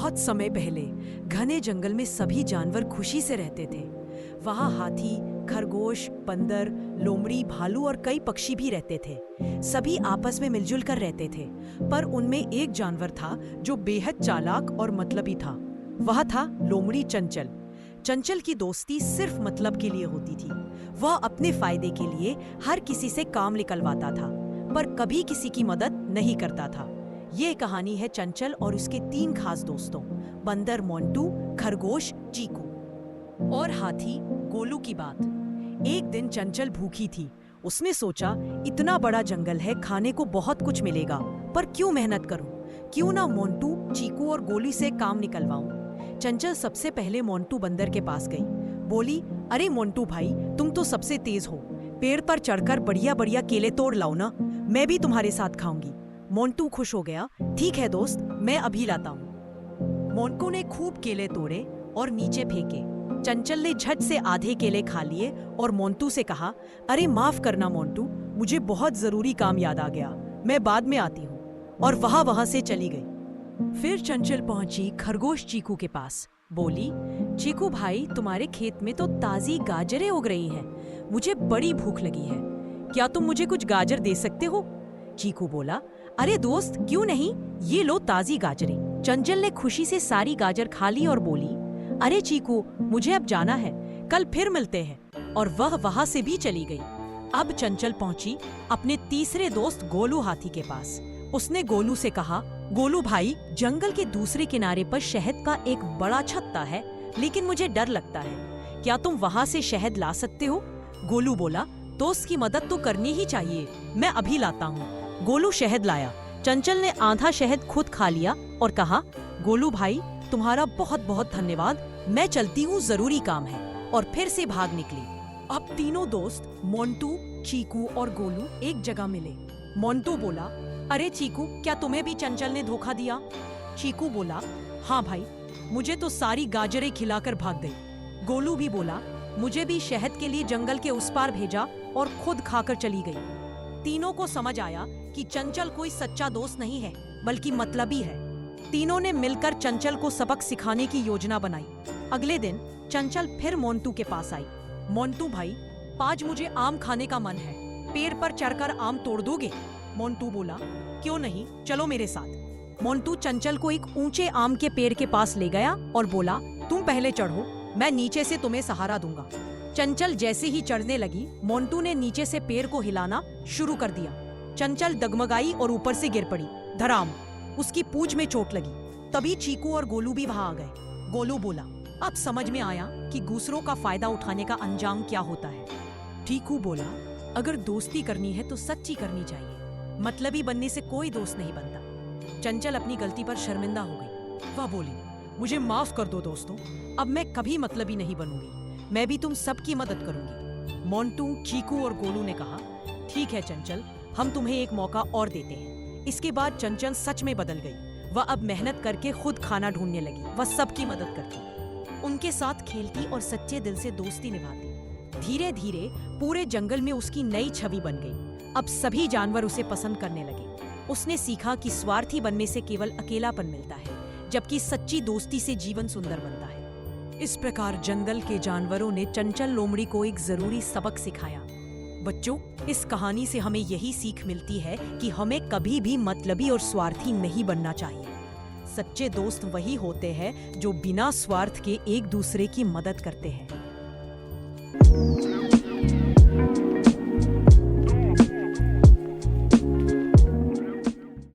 बहुत समय पहले घने जंगल में सभी जानवर खुशी से रहते थे। वहाँ हाथी, खरगोश, बंदर, लोमड़ी, भालू और कई पक्षी भी रहते थे। सभी आपस में मिलजुल कर रहते थे, पर उनमें एक जानवर था जो बेहद चालाक और मतलबी था। वह था लोमड़ी चंचल। चंचल की दोस्ती सिर्फ मतलब के लिए होती थी। वह अपने फायदे के लिए हर किसी से काम निकलवाता था, पर कभी किसी की मदद नहीं करता था। ये कहानी है चंचल और उसके 3 खास दोस्तों, बंदर मोंटू, खरगोश चीकू और हाथी गोलू की बात। एक दिन चंचल भूखी थी। उसने सोचा, इतना बड़ा जंगल है, खाने को बहुत कुछ मिलेगा, पर क्यों मेहनत करूं? क्यों ना मोंटू, चीकू और गोली से काम निकलवाऊं। चंचल सबसे पहले मोंटू बंदर के पास गई। बोली, अरे मोंटू भाई, तुम तो सबसे तेज हो। पेड़ पर चढ़कर बढ़िया बढ़िया केले तोड़ लाओ ना, मैं भी तुम्हारे साथ खाऊंगी। मोंटू खुश हो गया। ठीक है दोस्त, मैं अभी लाता हूँ। मोंटू ने खूब केले तोड़े और नीचे फेंके। चंचल ने झट से आधे केले खा लिए और मोंटू से कहा, अरे माफ करना मोंटू, मुझे बहुत जरूरी काम याद आ गया, मैं बाद में आती हूँ। और वहां से चली गई। फिर चंचल पहुंची खरगोश चीकू के पास। बोली, चीकू भाई, तुम्हारे खेत में तो ताजी गाजरें उग रही हैं। मुझे बड़ी भूख लगी है, क्या तुम मुझे कुछ गाजर दे सकते हो? चीकू बोला, अरे दोस्त, क्यों नहीं, ये लो ताजी गाजरें। चंचल ने खुशी से सारी गाजर खा ली और बोली, अरे चीकू, मुझे अब जाना है, कल फिर मिलते हैं। और वह वहां से भी चली गई। अब चंचल पहुंची अपने तीसरे दोस्त गोलू हाथी के पास। उसने गोलू से कहा, गोलू भाई, जंगल के दूसरे किनारे पर शहद का एक बड़ा छत्ता है, लेकिन मुझे डर लगता है, क्या तुम वहां से शहद ला सकते हो? गोलू बोला, दोस्त की मदद तो करनी ही चाहिए, मैं अभी लाता हूँ। गोलू शहद लाया। चंचल ने आधा शहद खुद खा लिया और कहा, गोलू भाई, तुम्हारा बहुत बहुत धन्यवाद, मैं चलती हूँ, जरूरी काम है। और फिर से भाग निकली। अब तीनों दोस्त मोंटू, चीकू और गोलू एक जगह मिले। मोंटू बोला, अरे चीकू, क्या तुम्हें भी चंचल ने धोखा दिया? चीकू बोला, हाँ भाई, मुझे तो सारी गाजरें खिलाकर भाग गई। गोलू भी बोला, मुझे भी शहद के लिए जंगल के उस पार भेजा और खुद खाकर चली गई। तीनों को समझ आया कि चंचल कोई सच्चा दोस्त नहीं है, बल्कि मतलबी है। तीनों ने मिलकर चंचल को सबक सिखाने की योजना बनाई। अगले दिन चंचल फिर मोंटू के पास आई। मोंटू भाई, आज मुझे आम खाने का मन है, पेड़ पर चढ़कर आम तोड़ दोगे? मोंटू बोला, क्यों नहीं, चलो मेरे साथ। मोंटू चंचल को एक ऊंचे आम के पेड़ के पास ले गया और बोला, तुम पहले चढ़ो, मैं नीचे से तुम्हें सहारा दूंगा। चंचल जैसे ही चढ़ने लगी, मोंटू ने नीचे से पेड़ को हिलाना शुरू कर दिया। चंचल डगमगाई और ऊपर से गिर पड़ी। धड़ाम, उसकी पूंछ में चोट लगी। तभी चीकू और गोलू भी वहां आ गए। गोलू बोला, अब समझ में आया कि दूसरों का फायदा उठाने का अंजाम क्या होता है। चीकू बोला, अगर दोस्ती करनी है तो सच्ची करनी चाहिए, मतलबी बनने से कोई दोस्त नहीं बनता। चंचल अपनी गलती पर शर्मिंदा हो गई। वह बोली, मुझे माफ कर दो दोस्तों, अब मैं कभी मतलबी नहीं बनूंगी, मैं भी तुम सबकी मदद करूंगी। मोंटू, चीकू और गोलू ने कहा, ठीक है चंचल, हम तुम्हें एक मौका और देते हैं। इसके बाद चंचल सच में बदल गई। वह अब मेहनत करके खुद खाना ढूंढने लगी। वह सबकी मदद करती, उनके साथ खेलती और सच्चे दिल से दोस्ती निभाती। धीरे धीरे पूरे जंगल में उसकी नई छवि बन गई। अब सभी जानवर उसे पसंद करने लगे। उसने सीखा कि स्वार्थी बनने से केवल अकेलापन मिलता है, जबकि सच्ची दोस्ती से जीवन सुंदर बनता है। इस प्रकार जंगल के जानवरों ने चंचल लोमड़ी को एक जरूरी सबक सिखाया। बच्चों, इस कहानी से हमें यही सीख मिलती है कि हमें कभी भी मतलबी और स्वार्थी नहीं बनना चाहिए। सच्चे दोस्त वही होते हैं जो बिना स्वार्थ के एक दूसरे की मदद करते हैं।